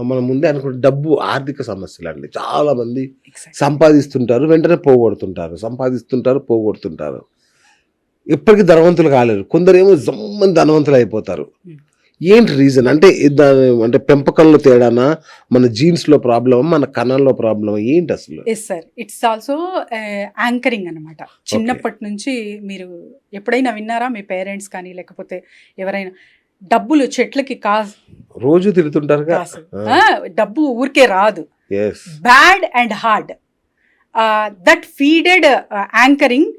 మనం ముందే అనుకుంటే డబ్బు ఆర్థిక సమస్యలండి. చాలా మంది ఎగ్జాక్ట్. సంపాదిస్తుంటారు, వెంటనే పోగొడుతుంటారు. సంపాదిస్తుంటారు, పోగొడుతుంటారు. ఎప్పటికి ధనవంతులు కాలేరు. కొందరేమో జమ్మని ధనవంతులు అయిపోతారు. ఏంటి రీజన్? అంటే అంటే పెంపకంలో తేడానా? మన జీన్స్‌లో ప్రాబ్లమా? మన కణాల్లో ప్రాబ్లమా? ఏంటి అసలు? Yes sir, it's also anchoring అనమాట. చిన్నప్పటి నుంచి మీరు ఎప్పుడైనా విన్నారా మీ పేరెంట్స్ కానీ లేకపోతే ఎవరైనా డబ్బులు చెట్లకి రోజు తిడుతుంటారుగా. కాసు డబ్బు ఊరికే రాదు. Yes. Bad and hard that feeded anchoring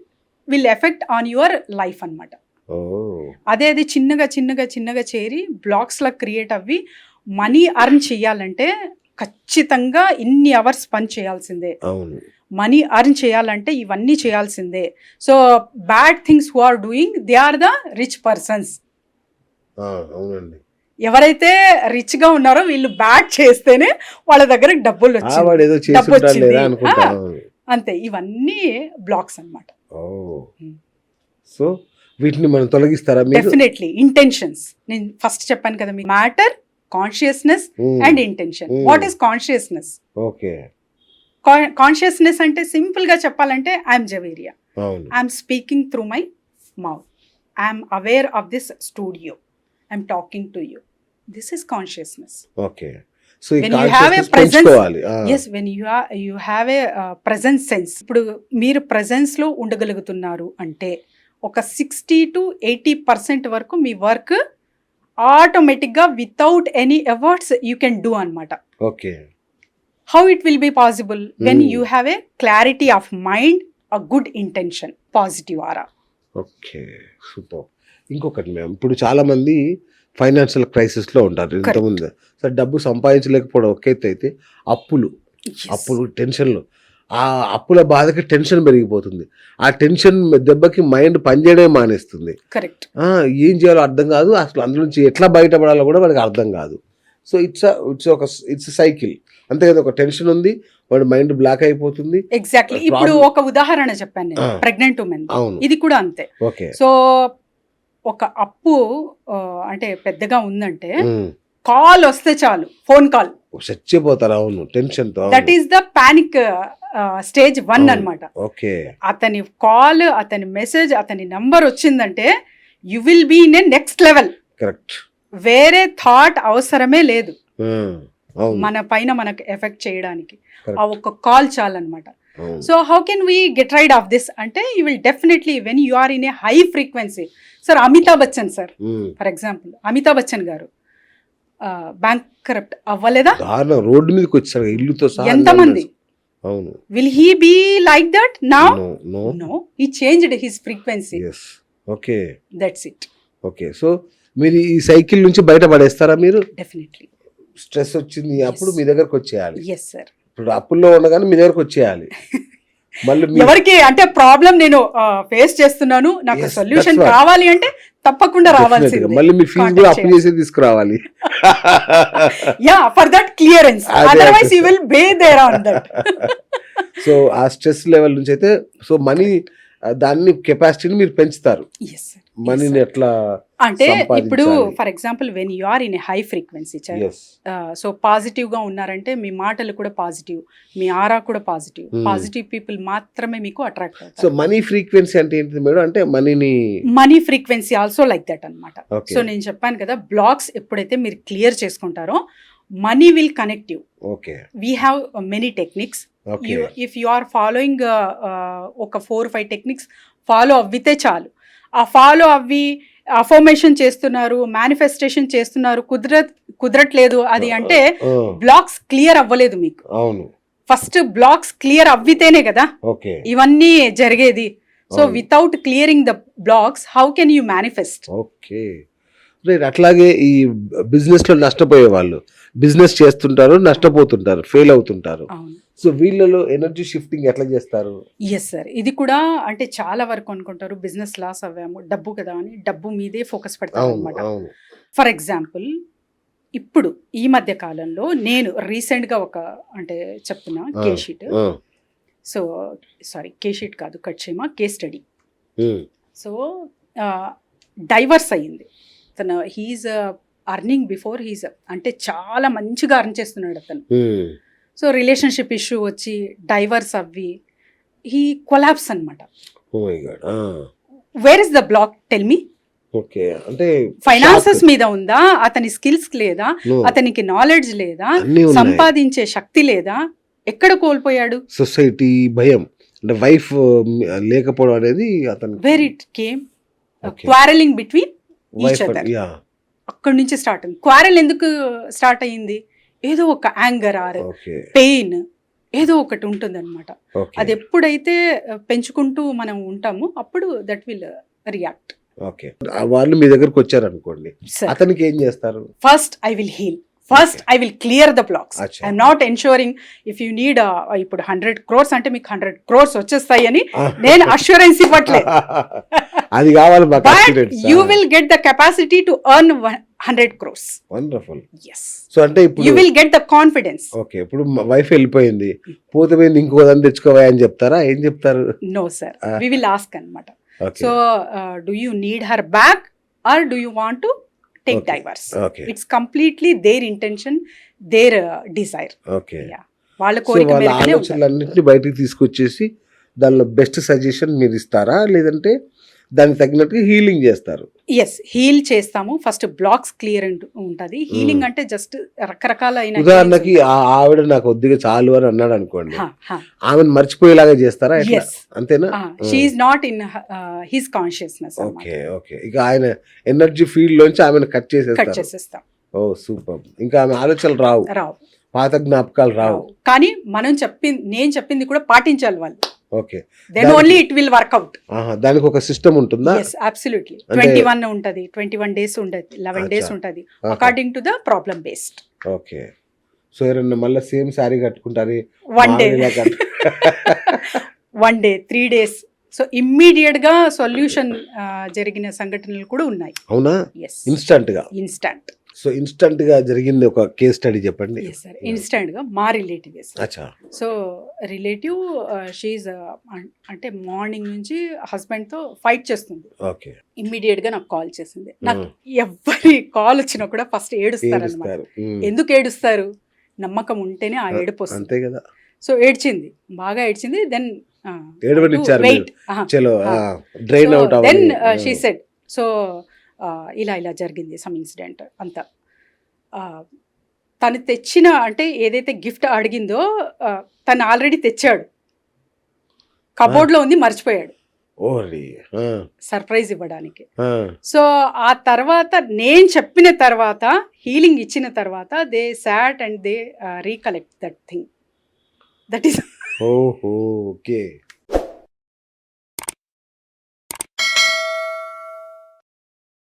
will effect on your life అనమాట. ఓహ్! అదే అది చిన్నగా చిన్నగా చిన్నగా చేరి బ్లాక్స్లా క్రియేట్ అవ్వి మనీ అర్న్ చేయాలంటే ఖచ్చితంగా ఇన్ని అవర్స్ పని చేయాల్సిందే. అవును. మనీ అర్న్ చేయాలంటే ఇవన్నీ చేయాల్సిందే. So bad things who are doing they are the rich persons. అవునండి. ఎవరైతే రిచ్ గా ఉన్నారో వీళ్ళు బ్యాడ్ చేస్తేనే వాళ్ళ దగ్గర డబ్బులు వచ్చింది, వాడేదో డబ్బు చేసుంటాడు వచ్చింది. లేదా అనుకుంటా. అంతే, ఇవన్నీ బ్లాక్స్ అన్నమాట. ఓహ్! Hmm. సో వీటిని మనం తొలగిస్తారా మీరు? Definitely intentions. నేను ఫస్ట్ చెప్పాను కదా మీ matter, consciousness and intention. What is consciousness? Okay. Consciousness అంటే సింపుల్ గా చెప్పాలంటే ఐఎమ్ జవేరియా, అవును. I'm speaking through my mouth, I'm aware of this studio, I'm talking to you. This is consciousness. Okay. So ఈ When you have a consciousness presence, పెంచుకోవాలి. yes, when you have a presence sense. ఇప్పుడు మీరు presence లో ఉండగలుగుతున్నారు అంటే ఒక 60-80% వరకు మీ work ఆటోమేటిక్గా without any efforts you can do అనమాట. Okay. How it will be possible? When you have a clarity of mind, a good intention, positive aura. Okay. Super. ఇంకొకటి మ్యామ్, ఇప్పుడు చాలా మంది ఫైనాన్షియల్ క్రైసిస్‌లో ఉంటారు. ఇంతకుముందు సార్ డబ్బు సంపాదించలేకపోవడం ఒక ఎత్తు అయితే అప్పులు టెన్షన్‌లు. ఆ అప్పుల బాధకి టెన్షన్ పెరిగిపోతుంది. ఆ టెన్షన్ దెబ్బకి మైండ్ పనిచేయడమే మానేస్తుంది. కరెక్ట్. ఏం చేయాలో అర్థం కాదు. అసలు అందులో నుంచి ఎట్లా బయటపడాలో కూడా వాడికి అర్థం కాదు. So it's cycle. అంతే కదా, ఒక టెన్షన్ ఉంది, వాడి మైండ్ బ్లాక్ అయిపోతుంది. ఎగ్జాక్ట్లీ. ఇప్పుడు ఒక ఉదాహరణ చెప్పాను నేను, ప్రెగ్నెంట్ ఉమెన్. అవును. ఇది కూడా అంతే. ఓకే. సో ఒక అప్పు అంటే పెద్దగా ఉందంటే కాల్ వస్తే చాలు, ఫోన్ కాల్ చచ్చిపోతారు. అవును, టెన్షన్‌తో. That is the panic stage 1 అన్నమాట. ఓకే. అతని కాల్, అతని మెసేజ్, అతని నంబర్ వచ్చిందంటే you will be in a next level. Correct. వేరే థాట్ అవసరమే లేదు అవును. మన పైన మనకు ఎఫెక్ట్ చేయడానికి. Correct. ఆ ఒక్క కాల్ చాలన్నమాట. అవును. So how can we get rid of this అంటే you will definitely when you are in a high frequency. Sir Amitabh Bachchan sir, for example Amitabh Bachchan గారు బ్యాంక్ కరప్ట్ అవ్వలేదా? దారుణం. రోడ్డు మీదకి వచ్చారు ఇల్లుతో సహా. ఎంతమంది? అవును. Will he be like that now? No. No, he changed his frequency. yes. Okay. That's it. Okay. So మీరు ఈ సైకిల్ నుంచి బయటపడేస్తారా మీరు? డెఫినెట్లీ. స్ట్రెస్ వచ్చింది అప్పుడు మీ దగ్గరకు వచ్చేయాలి. Yes sir. ఇప్పుడు అప్పుల్లో ఉండగానే మీ దగ్గరకు వచ్చేయాలి. మళ్ళీ ఎవరికి అంటే ప్రాబ్లం నేను ఫేస్ చేస్తున్నాను, నాకు Yes, సొల్యూషన్ that's what. కావాలి అంటే తప్పకుండా రావాల్సిందే. మళ్ళీ మీ ఫీజు కూడా అప్పు చేసి తీసుకురావాలి. Yeah, for that clearance, otherwise you will be there on that. So ఆ స్ట్రెస్ లెవెల్ నుంచి అయితే సో మనీ దాన్ని కెపాసిటీని మీరు పెంచుతారు. Yes sir. మనీని ఎట్లా అంటే ఇప్పుడు సంపాదించాలి. For example when you are in a high frequency, Yes. So positive గా ఉన్నారంటే మీ మాటలు కూడా పాజిటివ్, మీ ఆరా కూడా పాజిటివ్. పాజిటివ్ పీపుల్ మాత్రమే మీకు అట్రాక్ట్ సో అవుతారు. మనీ ఫ్రీక్వెన్సీ అంటే ఏంటిది మేడం? అంటే మనీని money frequency also like that అన్నమాట. Okay. సో నేను చెప్పాను కదా, బ్లాక్స్ ఎప్పుడైతే మీరు క్లియర్ చేసుకుంటారో money will connect you. Okay. We have many techniques. Okay. If you are following ఒక 4-5 టెక్నిక్స్ ఫాలో అవ్వితే చాలు. ఆ ఫాలో అవ్వి అఫర్మేషన్ చేస్తున్నారు, మేనిఫెస్టేషన్ చేస్తున్నారు, కుదరట్లేదు అది అంటే బ్లాక్స్ క్లియర్ అవ్వలేదు మీకు. అవును. ఫస్ట్ బ్లాక్స్ క్లియర్ అవ్వితేనే కదా ఓకే. ఇవన్నీ జరిగేది. So without clearing the blocks how can you manifest? Okay. Right. అట్లాగే ఈ బిజినెస్లో నష్టపోయే వాళ్ళు బిజినెస్ చేస్తుంటారు, నష్టపోతుంటారు, ఫెయిల్ అవుతుంటారు. అవును. సో వీళ్ళలో ఎనర్జీ షిఫ్టింగ్ ఎట్లా చేస్తారు? Yes sir. ఇది కూడా అంటే చాలా వరకు అనుకుంటారు బిజినెస్ లాస్ అవ్వాము, డబ్బు కదా అని డబ్బు మీదే ఫోకస్ పెడతారు అవును. అనమాట. అవును. ఫర్ ఎగ్జాంపుల్ ఇప్పుడు ఈ మధ్య కాలంలో నేను రీసెంట్గా ఒక అంటే చెప్తున్నా case sheet. So sorry, case sheet కాదు, కట్ చేయమా, కేస్ స్టడీ. సో డైవర్స్ అయ్యింది తను. హీఈస్ అర్నింగ్ బిఫోర్ హీస్ అంటే చాలా మంచిగా అర్న్ చేస్తున్నాడు అతను. ఉమ్. సో రిలేషన్షిప్ ఇష్యూ వచ్చి డైవర్స్ అవ్వి హీ కొలాప్స్ అనమాట. Oh my god. Where is the block tell me? Okay, అంటే ఫైనాన్సెస్ మీద ఉందా, అతని స్కిల్స్ లేదా, No. అతనికి నాలెడ్జ్ లేదా, అన్నీ ఉన్నాయి. సంపాదించే శక్తి లేదా, ఎక్కడ కోల్పోయాడు? సొసైటీ భయం, అంటే వైఫ్ లేకపోవడం అనేది అతను where it came Okay. Quarrelling between each wife other. Yeah. అక్కడి నుంచి స్టార్ట్ అయింది. క్వారల్ ఎందుకు స్టార్ట్ అయ్యింది? ఏదో ఒక యాంగర్ ఆర్ ఓకే పెయిన్ ఏదో ఒకటి ఉంటుంది అనమాట. ఓకే అది ఎప్పుడైతే పెంచుకుంటూ మనం ఉంటామో అప్పుడు దట్ విల్ రియాక్ట్. ఓకే. వాళ్ళు మీ దగ్గరకు వచ్చారు అనుకోండి, సార్ అతనికి ఏం చేస్తారు? First I will heal, first I will clear the blocks. అచ్చా. I'm not ensuring if you need ఇప్పుడు 100 crores అంటే మీకు 100 crores వచ్చేస్తాయి అని నేను అష్యూరెన్స్ ఇవ్వట్లే. అది కావాలి మాకు. But you will get the capacity to earn 100 crores. Wonderful. Yes, so అంటే యూ ఇప్పుడు will get the confidence. Okay, ఇప్పుడు వైఫ్ వెళ్ళిపోయింది, పోతే పోయింది, ఇంకో దాన్ని తెచ్చుకోవా అని చెప్తారా? ఏం చెప్తారు? No sir, we will ask అనమాట. Okay so do you need her back or do you want to take Okay. Divorce? Okay it's completely their intention, their desire. Okay. వాళ్ళ సో కోరిక వాళ్ళ మేరకనే ఉంటారు. ఆలోచనలన్నింటినీ బయటికి తీసుకొచ్చేసి దానిలో బెస్ట్ సజెషన్ మీరు ఇస్తారా, లేదంటే దానికి తగినట్టుగా హీలింగ్ చేస్తారు? ఎస్, హీల్ చేస్తాము. ఫస్ట్ బ్లాక్స్ క్లియర్ ఉంటుంది. హీలింగ్ అంటే జస్ట్ రకరకాలైన ఉదాహరణకి ఆవిడ నాకు కొద్దిగా చాలు అని అన్నాడు అనుకోండి, ఆమెను మర్చిపోయేలాగా చేస్తారా? ఎట్లా? ఎస్, అంతేనా? She's not in his consciousness. Okay okay. ఇక ఆయన ఎనర్జీ ఫీల్డ్ లోంచి ఆమెను కట్ కట్ చేసేస్తారు. చేసేస్తాం. ఓ సూపర్. ఇంకా ఆమె ఆలోచనలు రావు, రావు పాత జ్ఞాపకాలు రావు. కానీ మనం నేను చెప్పింది కూడా పాటించాలి వాళ్ళు. Okay. Then only it will work out. దానికి ఒక సిస్టమ్ ఉంటుందా? Yes, absolutely. 21 ఉంటుంది, 21 days ఉంటుంది, 11 days అచ్చా. ఉంటుంది, according to the problem based. Okay. So ఎవరన్నా మళ్ళీ సేమ్ శారీ కట్టుకుంటారు, 1 day, 1 day, 3 days. So immediate గా సొల్యూషన్ జరిగిన సంఘటనలు కూడా ఉన్నాయి. అవునా? ఎస్, ఇన్స్టంట్ గా. ఇన్స్టాంట్. సో ఇన్స్టంట్ గా జరిగింది ఒక కేస్ స్టడీ చెప్పండి. ఎస్ సార్, ఇన్స్టాంట్ గా మా రిలేటివ్. అచ్చా. సో రిలేటివ్ షీఈ్ అంటే మార్నింగ్ నుంచి హస్బెండ్ తో ఫైట్ చేస్తుంది. ఓకే. ఇమ్మీడియట్ గా నాకు కాల్ చేసింది. నాకు ఎవరి కాల్ వచ్చినా కూడా ఫస్ట్ ఏడుస్తారు అనమాట. ఏడుస్తారు. ఎందుకు ఏడుస్తారు? నమ్మకం ఉంటేనే ఆ ఏడుపు వస్తుంది. అంతే కదా. సో ఏడ్చింది, బాగా ఏడ్చింది. దెన్ ఏడవనిచ్చారు వెయిట్, చలో డ్రైన్ అవుట్ దెన్ అవ్వాలి. షీ సెడ్, సో ఇలా జరిగింది సమ్ ఇన్సిడెంట్ అంతా. తను తెచ్చిన అంటే ఏదైతే గిఫ్ట్ అడిగిందో తను ఆల్రెడీ తెచ్చాడు, కబోర్డ్ లో ఉంది, మర్చిపోయాడు ఓరి. సర్ప్రైజ్ ఇవ్వడానికి. సో ఆ తర్వాత నేను చెప్పిన తర్వాత, హీలింగ్ ఇచ్చిన తర్వాత, they sat and they recollect that thing. That is ఓహో. ఓకే.